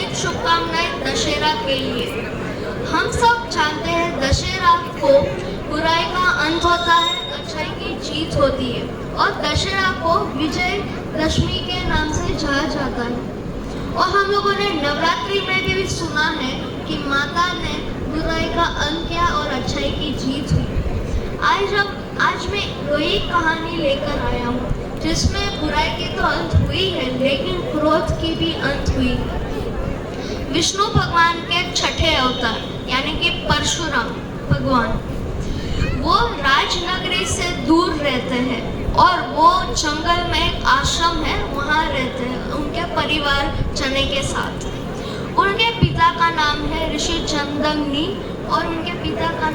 हार्दिक शुभकामनाएं दशहरा के लिए। हम सब जानते हैं दशहरा को बुराई का अंत होता है, अच्छाई की जीत होती है और दशहरा को विजय दशमी के नाम से जाना जाता है। और हम लोगों ने नवरात्रि में भी सुना है कि माता ने बुराई का अंत किया और अच्छाई की जीत हुई। आज मैं वही कहानी लेकर आया हूँ जिसमें बुराई की तो अंत हुई है लेकिन क्रोध की भी अंत हुई। विष्णु भगवान के छठे अवतार यानी कि परशुराम भगवान, वो राजनगरी से दूर रहते हैं और वो जंगल में एक आश्रम है वहाँ रहते हैं उनके परिवार जने के साथ। उनके पिता का नाम है ऋषि जमदग्नि और उनके पिता का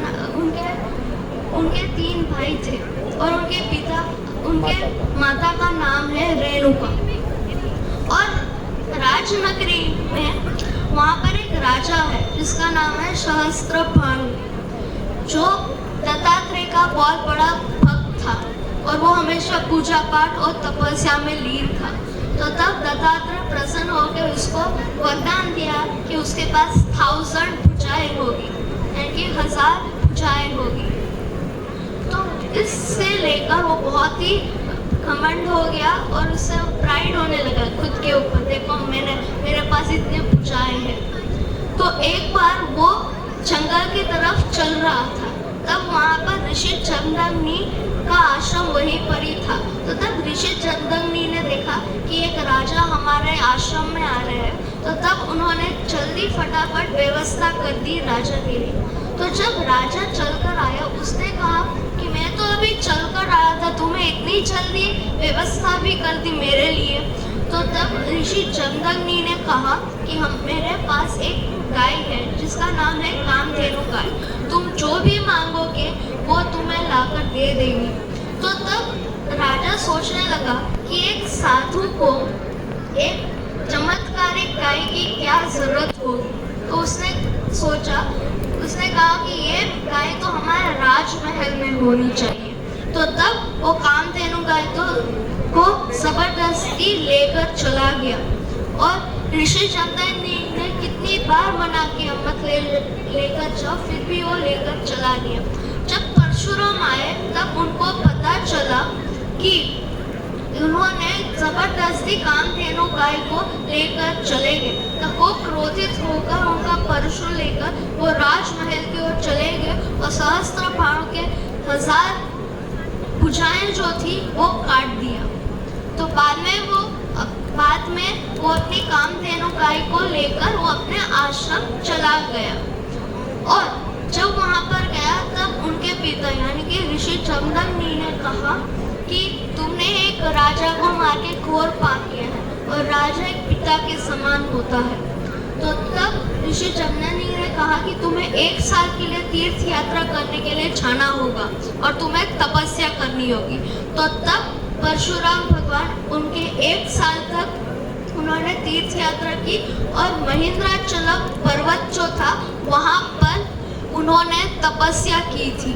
उनके 3 भाई थे और उनके माता का नाम है रेणुका। और राजनगरी में वहाँ पर एक राजा है जिसका नाम है सहस्त्रभानु, जो दत्तात्रेय का बहुत बड़ा भक्त था और वो हमेशा पूजा पाठ और तपस्या में लीन था। तो तब दत्तात्रेय प्रसन्न होकर उसको वरदान दिया कि उसके पास 1000 भुजाएं होगी यानी कि 1000 भुजाएं होगी। तो इससे लेकर वो बहुत ही घमंड हो गया और उससे प्राइड होने लगा खुद के ऊपर, देखो मेरे पास इतने भुजाएं हैं। तो एक बार वो जंगल की तरफ चल रहा था, तब वहाँ पर ऋषि जमदग्नि का आश्रम वहीं पर ही था। तो तब ऋषि जमदग्नि ने देखा कि एक राजा हमारे आश्रम में आ रहे हैं, तो तब उन्होंने जल्दी फटाफट व्यवस्था कर दी राजा के लिए। तो जब राजा चलकर आया उसने कहा कि मैं तो अभी चलकर आया था, तुम्हें इतनी जल्दी व्यवस्था भी कर दी मेरे लिए। तो तब ऋषि जमदग्नि ने कहा कि मेरे पास एक गाय है जिसका नाम है कामधेनु गाय, तुम जो भी मांगोगे वो तुम्हें लाकर दे देंगी। तो तब राजा सोचने लगा कि एक साधु को एक चमत्कारिक गाय की क्या जरूरत होगी। तो उसने कहा कि ये गाय तो हमारे राजमहल में होनी चाहिए। तो तब वो कामधेनु गाय को जबरदस्ती लेकर चला गया और ऋषि जमदग्नि ने कितनी बार मना किया मत लेकर जाओ, फिर भी वो लेकर चला गया। जब परशुराम आए तब उनको पता चला कि उन्होंने जबरदस्ती कामधेनु गाय को लेकर चले गए। तब वो क्रोधित होकर उनका परशु लेकर वो राजमहल की ओर चले गए और सहस्त्रभानु के 1000 भुजाएं जो थी वो काट दिया। तो बाद में वो अपनी कामधेनु गाय को लेकर वो अपने आश्रम चला गया। और जब वहाँ पर गया तब उनके पिता यानी कि ऋषि जमदग्नि ने कहा कि तुमने एक राजा को मार के घोर पाप किया है और राजा एक पिता के समान होता है। तो तब ऋषि जमदग्नि ने कहा कि तुम्हें 1 साल के लिए तीर्थ यात्रा करने के लिए जाना होगा और तुम्हें तपस्या करनी होगी। तो तब परशुराम भगवान उनके 1 साल तक उन्होंने तीर्थ यात्रा की और महेंद्राचलम पर्वत जो था वहाँ पर उन्होंने तपस्या की थी।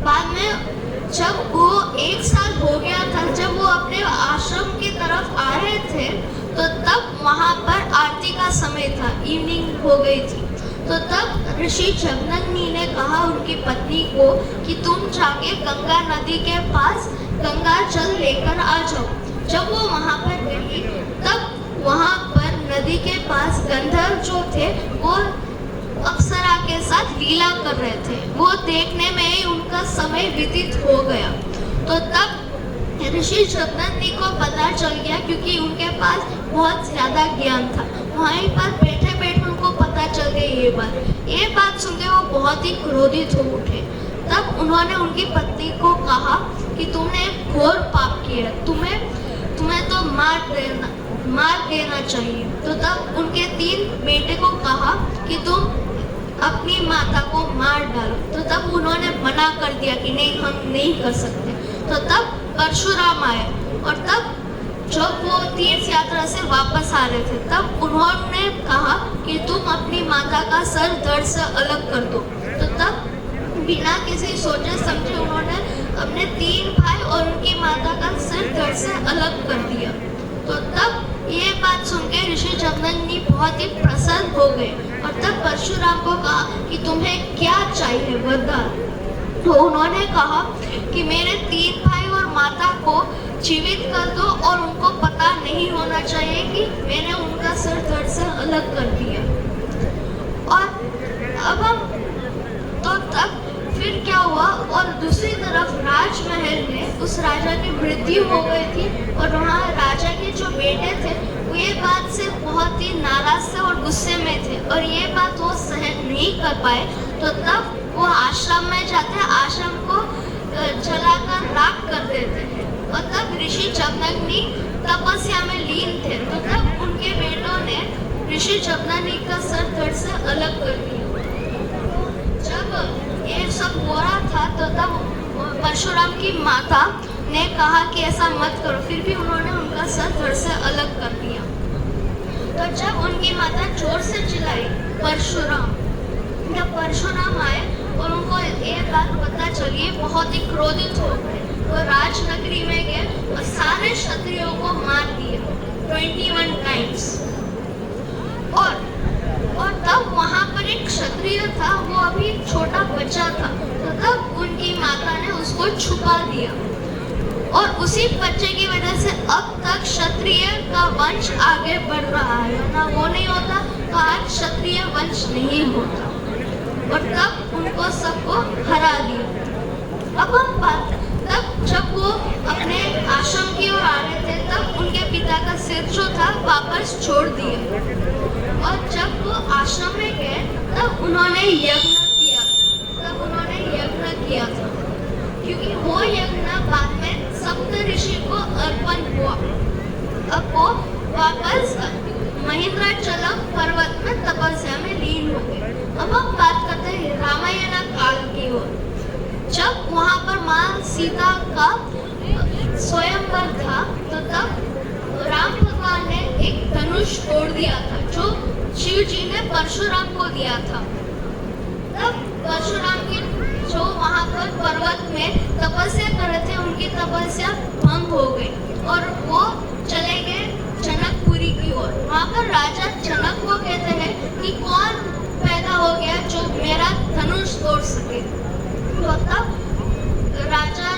बाद में जब वो 1 साल हो गया था, जब वो अपने आश्रम की तरफ आ रहे थे तो तब वहाँ पर आरती का समय था, इवनिंग हो गई थी। तो तब ऋषि जमदग्नि ने कहा उनकी पत्नी को कि तुम जाके गंगा नदी के पास गंगा जल लेकर आ जाओ। जब वो वहाँ पर गई तब वहाँ पर नदी के पास गंधर्व जो थे वो अप्सरा के साथ लीला कर रहे थे। वो देखने में ही उनका समय व्यतीत हो गया। तो तब ऋषि जमदग्नि को पता चल गया क्योंकि उनके पास बहुत ज़्यादा ज्ञान था। वहीं पर बैठे बैठे उनको पता चल गई ये बात सुनकर वो बहुत ही क्रोधित हो उठे। तब उन्होंने उनकी पत्नी को कहा कि तुमने घोर पाप किया, तुम्हें तो मार देना चाहिए। तो तब उनके 3 बेटे को कहा कि तुम अपनी माता को मार डालो। तो तब उन्होंने मना कर दिया कि नहीं, हम नहीं कर सकते। तो तब परशुराम आए और तब जब वो तीर्थ यात्रा से वापस आ रहे थे तब उन्होंने कहा कि तुम अपनी माता का सर धड़ से अलग कर दो। तो तब बिना किसी सोचे समझे उन्होंने अपने 3 भाई और उनकी माता का सर धड़ से अलग कर दिया। तो तब ये बात सुन के ऋषि जमदग्नि बहुत ही प्रसन्न हो गए और तब परशुराम को कहा कि तुम्हें क्या चाहिए वरदान। तो उन्होंने कहा कि मेरे 3 भाई और माता को जीवित कर दो और उनको पता नहीं होना चाहिए कि मैंने उनका सर धड़ से अलग कर दिया। और अब हम तो तब फिर क्या हुआ, और दूसरी तरफ राजमहल में उस राजा की मृत्यु हो गई थी और वहाँ राजा के जो बेटे थे वो ये बात से बहुत ही नाराज थे और गुस्से में थे और ये बात वो सहन नहीं कर पाए। तो तब वो आश्रम में जाते, आश्रम को जलाकर राख कर देते हैं और तब ऋषि जमदग्नि तपस्या में लीन थे। तो तब उनके बेटों ने ऋषि जमदग्नि का सर धड़ से अलग कर दिया। जब ये सब हो रहा था तो तब परशुराम की माता ने कहा कि ऐसा मत करो, फिर भी उन्होंने उनका सर धड़ से अलग कर दिया। तो जब उनकी माता जोर से चिल्लाई परशुराम, जब परशुराम आए और उनको ये बात पता चली, बहुत ही क्रोधित हो गए। वो राजनगरी में गए और सारे क्षत्रियों को मार दिया 21 टाइम्स। और तब वहाँ पर एक क्षत्रिय था, वो अभी छोटा बच्चा था। तो तब उनकी माता ने उसको छुपा दिया और उसी बच्चे की वजह से अब तक क्षत्रिय का वंश आगे बढ़ रहा है। ना वो नहीं होता तो आज क्षत्रिय वंश नहीं होता। और तब उनको सबको हरा दिया। अब हम बात, तब जब वो अपने आश्रम की ओर आ रहे थे तब उनके पिता का सिर जो था वापस छोड़ दिया। और जब वो आश्रम में गए तब उन्होंने यज्ञ किया था, क्योंकि वो यज्ञ बाद में सप्त ऋषि को अर्पण हुआ। अब वो वापस महिंद्राचलम पर्वत में तपस्या में लीन हो गए। अब हम बात करते हैं रामायण काल की ओर। जब वहाँ पर माँ सीता का स्वयंवर था तो तब राम भगवान ने एक धनुष तोड़ दिया था जो शिव जी ने परशुराम को दिया था। तब परशुराम की जो वहाँ पर पर्वत में तपस्या कर रहे थे उनकी तपस्या भंग हो गई और वो चले गए जनकपुरी की ओर। वहाँ पर राजा जनक को कहते हैं कि कौन पैदा हो गया जो मेरा धनुष तोड़ सके। तो तब राजा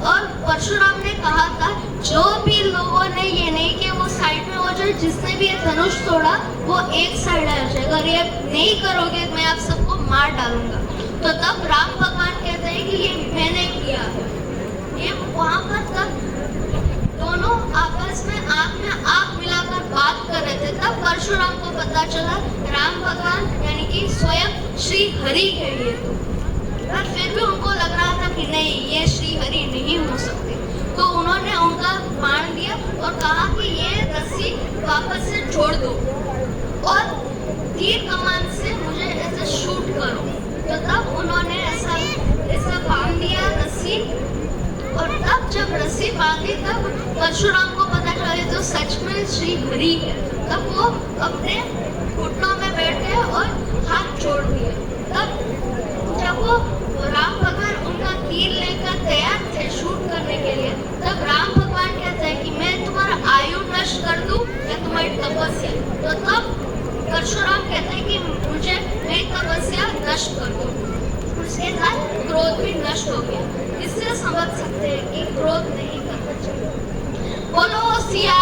और परशुराम ने कहा था जो भी लोगों ने ये नहीं किया वो साइड में हो जाए, जिसने भी ये धनुष तोड़ा वो एक साइड आ जाएगा, अगर ये नहीं करोगे मैं आप सबको मार डालूंगा। तो तब राम भगवान कहते हैं कि ये मैंने किया है। ये वहाँ पर तब दोनों आपस में आँख मिलाकर बात कर रहे थे। तब परशुराम को पता चला राम भगवान यानी कि स्वयं श्री हरि है ये। पर फिर भी उनको लग रहा था कि नहीं ये श्री हरि नहीं हो सकते। तो उन्होंने उनका बाण दिया और कहा कि ये रस्सी वापस से छोड़ दो और तीर कमान से मुझे ऐसे शूट करो। तो तब उन्होंने ऐसा बांध दिया रस्सी। और तब जब रस्सी बांधी तब परशुराम को पता चला तो सच में श्री हरि है। तब वो अपने घुटनों में बैठ गए और हाथ जोड़ दिए। तब जब वो राम भगवान उनका तीर लेकर तैयार थे शूट करने के लिए, तब राम भगवान कहते हैं कि मैं तुम्हारा आयु नष्ट कर दूं या तुम्हारी तपस्या। तो तब परशुराम कहते हैं कि मुझे मेरी तपस्या नष्ट कर दो। उसके साथ क्रोध भी नष्ट हो गया। इससे समझ सकते हैं कि क्रोध नहीं करना चाहिए। बोलो सिया